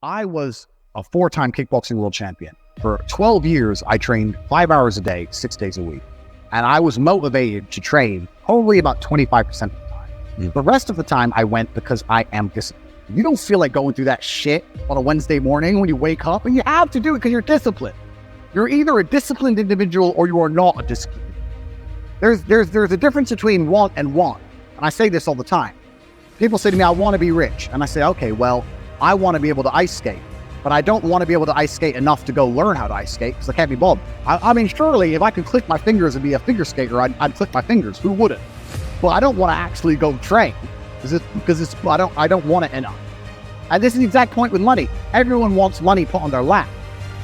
I was a 4-time kickboxing world champion. For 12 years, I trained 5 hours a day, 6 days a week. And I was motivated to train only about 25% of the time. The rest of the time I went because I am disciplined. You don't feel like going through that shit on a Wednesday morning when you wake up, and you have to do it because you're disciplined. You're either a disciplined individual or you are not a disciplined. There's a difference between want and want. And I say this all the time. People say to me, I want to be rich. And I say, okay, well, I want to be able to ice skate, but I don't want to be able to ice skate enough to go learn how to ice skate because I can't be bothered. I mean, surely if I could click my fingers and be a figure skater, I'd click my fingers. Who wouldn't? Well, I don't want to actually go train because I don't want it enough. And this is the exact point with money. Everyone wants money put on their lap.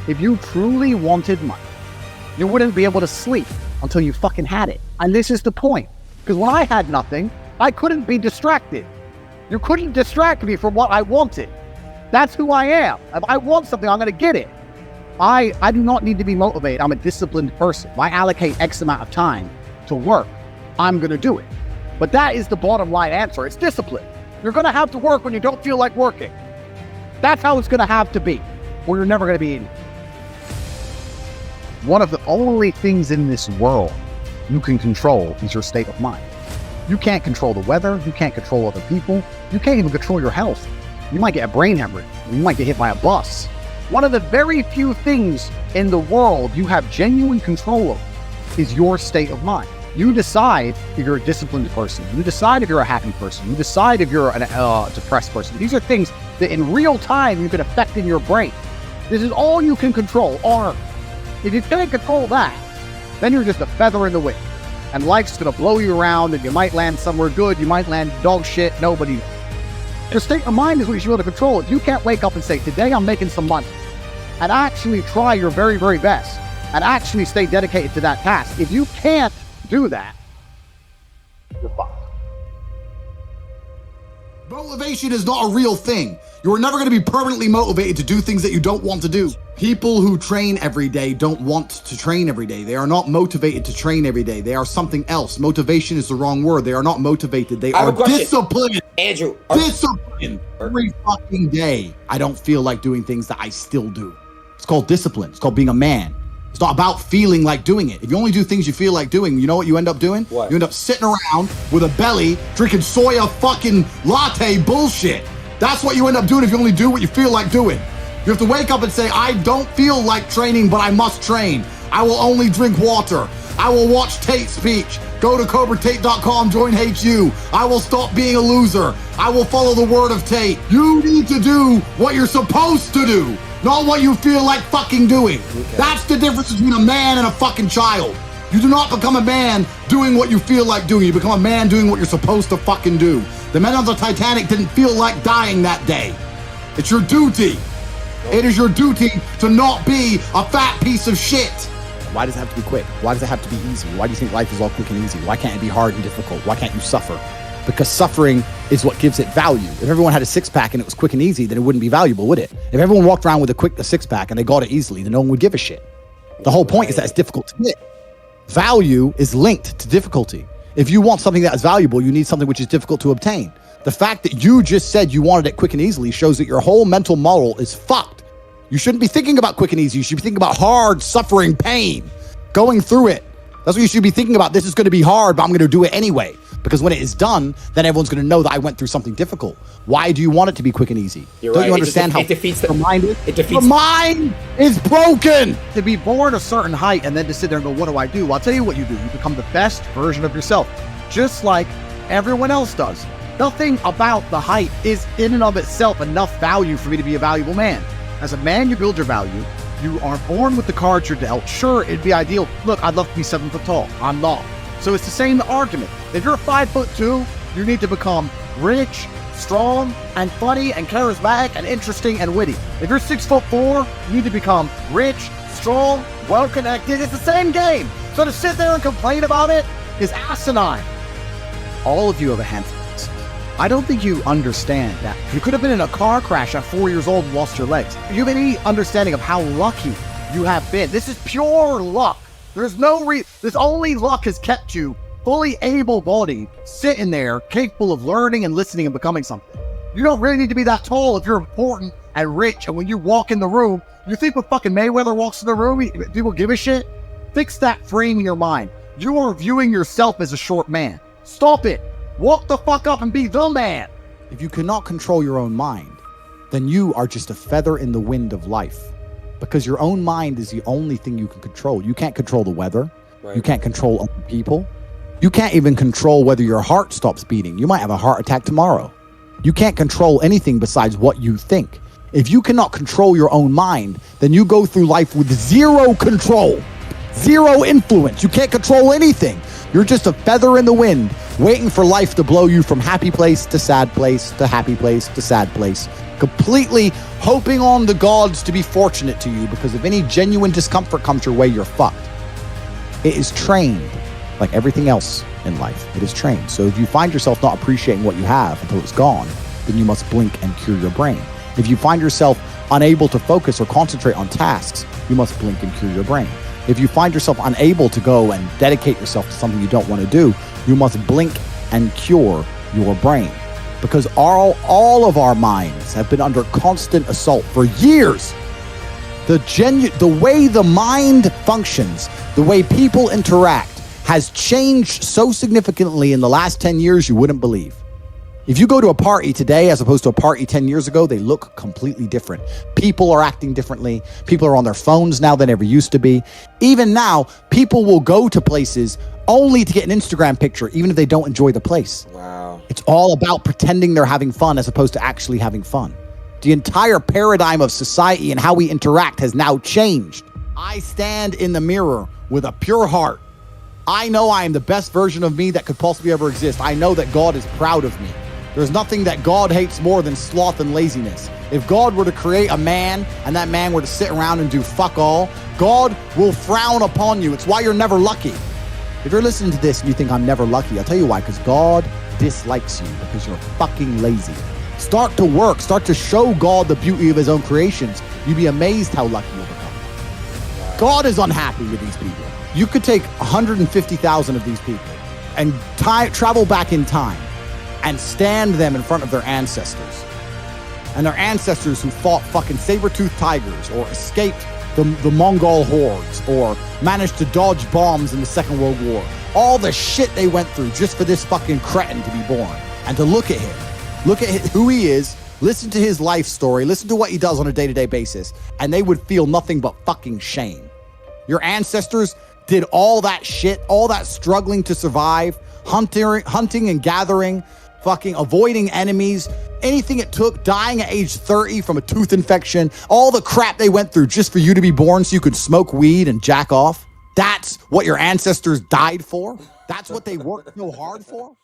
If you truly wanted money, you wouldn't be able to sleep until you fucking had it. And this is the point. Because when I had nothing, I couldn't be distracted. You couldn't distract me from what I wanted. That's who I am. If I want something, I'm going to get it. I do not need to be motivated. I'm a disciplined person. If I allocate X amount of time to work, I'm going to do it. But that is the bottom line answer. It's discipline. You're going to have to work when you don't feel like working. That's how it's going to have to be, or you're never going to be in it. One of the only things in this world you can control is your state of mind. You can't control the weather. You can't control other people. You can't even control your health. You might get a brain hemorrhage. You might get hit by a bus. One of the very few things in the world you have genuine control of is your state of mind. You decide if you're a disciplined person. You decide if you're a happy person. You decide if you're a depressed person. These are things that in real time you can affect in your brain. This is all you can control. Or if you can't control that, then you're just a feather in the wind. And life's gonna blow you around, and you might land somewhere good, you might land dog shit, nobody knows. Your state of mind is what you should be able to control. If you can't wake up and say, today I'm making some money, and actually try your very, very best, and actually stay dedicated to that task, if you can't do that, you're fucked. Motivation is not a real thing. You are never going to be permanently motivated to do things that you don't want to do. People who train every day don't want to train every day. They are not motivated to train every day. They are something else. Motivation is the wrong word. They are not motivated. They are disciplined. Andrew. Disciplined. Every fucking day, I don't feel like doing things that I still do. It's called discipline. It's called being a man. It's not about feeling like doing it. If you only do things you feel like doing, you know what you end up doing? What? You end up sitting around with a belly, drinking soya fucking latte bullshit. That's what you end up doing if you only do what you feel like doing. You have to wake up and say, I don't feel like training, but I must train. I will only drink water. I will watch Tate's speech. Go to CobraTate.com, join HU. I will stop being a loser. I will follow the word of Tate. You need to do what you're supposed to do, not what you feel like fucking doing. Okay. That's the difference between a man and a fucking child. You do not become a man doing what you feel like doing. You become a man doing what you're supposed to fucking do. The men on the Titanic didn't feel like dying that day. It's your duty. It is your duty to not be a fat piece of shit. Why does it have to be quick? Why does it have to be easy? Why do you think life is all quick and easy? Why can't it be hard and difficult? Why can't you suffer? Because suffering is what gives it value. If everyone had a six-pack and it was quick and easy, then it wouldn't be valuable, would it? If everyone walked around with a six-pack and they got it easily, then no one would give a shit. The whole point is that it's difficult to get. Value is linked to difficulty. If you want something that is valuable, you need something which is difficult to obtain. The fact that you just said you wanted it quick and easily shows that your whole mental model is fucked. You shouldn't be thinking about quick and easy. You should be thinking about hard, suffering, pain, going through it. That's what you should be thinking about. This is going to be hard, but I'm going to do it anyway. Because when it is done, then everyone's going to know that I went through something difficult. Why do you want it to be quick and easy? Don't you understand how the mind is? The mind is broken. To be born a certain height and then to sit there and go, what do I do? Well, I'll tell you what you do. You become the best version of yourself, just like everyone else does. Nothing about the height is in and of itself enough value for me to be a valuable man. As a man, you build your value. You are born with the cards you're dealt. Sure, it'd be ideal. Look, I'd love to be 7 foot tall. I'm not. So it's the same argument. If you're 5'2", you need to become rich, strong, and funny, and charismatic, and interesting, and witty. If you're 6'4", you need to become rich, strong, well-connected. It's the same game. So to sit there and complain about it is asinine. All of you have a handful. I don't think you understand that. You could have been in a car crash at 4 years old and lost your legs. You have any understanding of how lucky you have been. This is pure luck. There's no this only luck has kept you fully able-bodied, sitting there, capable of learning and listening and becoming something. You don't really need to be that tall if you're important and rich, and when you walk in the room, you think when fucking Mayweather walks in the room, people give a shit? Fix that frame in your mind. You are viewing yourself as a short man. Stop it. Walk the fuck up and be the man. If you cannot control your own mind, then you are just a feather in the wind of life, because your own mind is the only thing you can control. You can't control the weather. Right. You can't control other people. You can't even control whether your heart stops beating. You might have a heart attack tomorrow. You can't control anything besides what you think. If you cannot control your own mind, then you go through life with zero control, zero influence. You can't control anything. You're just a feather in the wind, waiting for life to blow you from happy place to sad place to happy place to sad place, completely hoping on the gods to be fortunate to you, because if any genuine discomfort comes your way, you're fucked. It is trained, like everything else in life. It is trained. So if you find yourself not appreciating what you have until it's gone, then you must blink and cure your brain. If you find yourself unable to focus or concentrate on tasks, you must blink and cure your brain. If you find yourself unable to go and dedicate yourself to something you don't want to do, you must blink and cure your brain. Because all of our minds have been under constant assault for years. The way the mind functions, the way people interact, has changed so significantly in the last 10 years you wouldn't believe. If you go to a party today as opposed to a party 10 years ago, they look completely different. People are acting differently. People are on their phones now than ever used to be. Even now, people will go to places only to get an Instagram picture, even if they don't enjoy the place. Wow. It's all about pretending they're having fun as opposed to actually having fun. The entire paradigm of society and how we interact has now changed. I stand in the mirror with a pure heart. I know I am the best version of me that could possibly ever exist. I know that God is proud of me. There's nothing that God hates more than sloth and laziness. If God were to create a man and that man were to sit around and do fuck all, God will frown upon you. It's why you're never lucky. If you're listening to this and you think I'm never lucky, I'll tell you why, because God dislikes you because you're fucking lazy. Start to work. Start to show God the beauty of his own creations. You'd be amazed how lucky you'll become. God is unhappy with these people. You could take 150,000 of these people and travel back in time and stand them in front of their ancestors. And their ancestors who fought fucking saber-toothed tigers or escaped the Mongol hordes or managed to dodge bombs in the Second World War. All the shit they went through just for this fucking cretin to be born. And to look at him, look at who he is, listen to his life story, listen to what he does on a day-to-day basis, and they would feel nothing but fucking shame. Your ancestors did all that shit, all that struggling to survive, hunting and gathering, fucking avoiding enemies, anything it took, dying at age 30 from a tooth infection, all the crap they went through just for you to be born so you could smoke weed and jack off. That's what your ancestors died for? That's what they worked so hard for?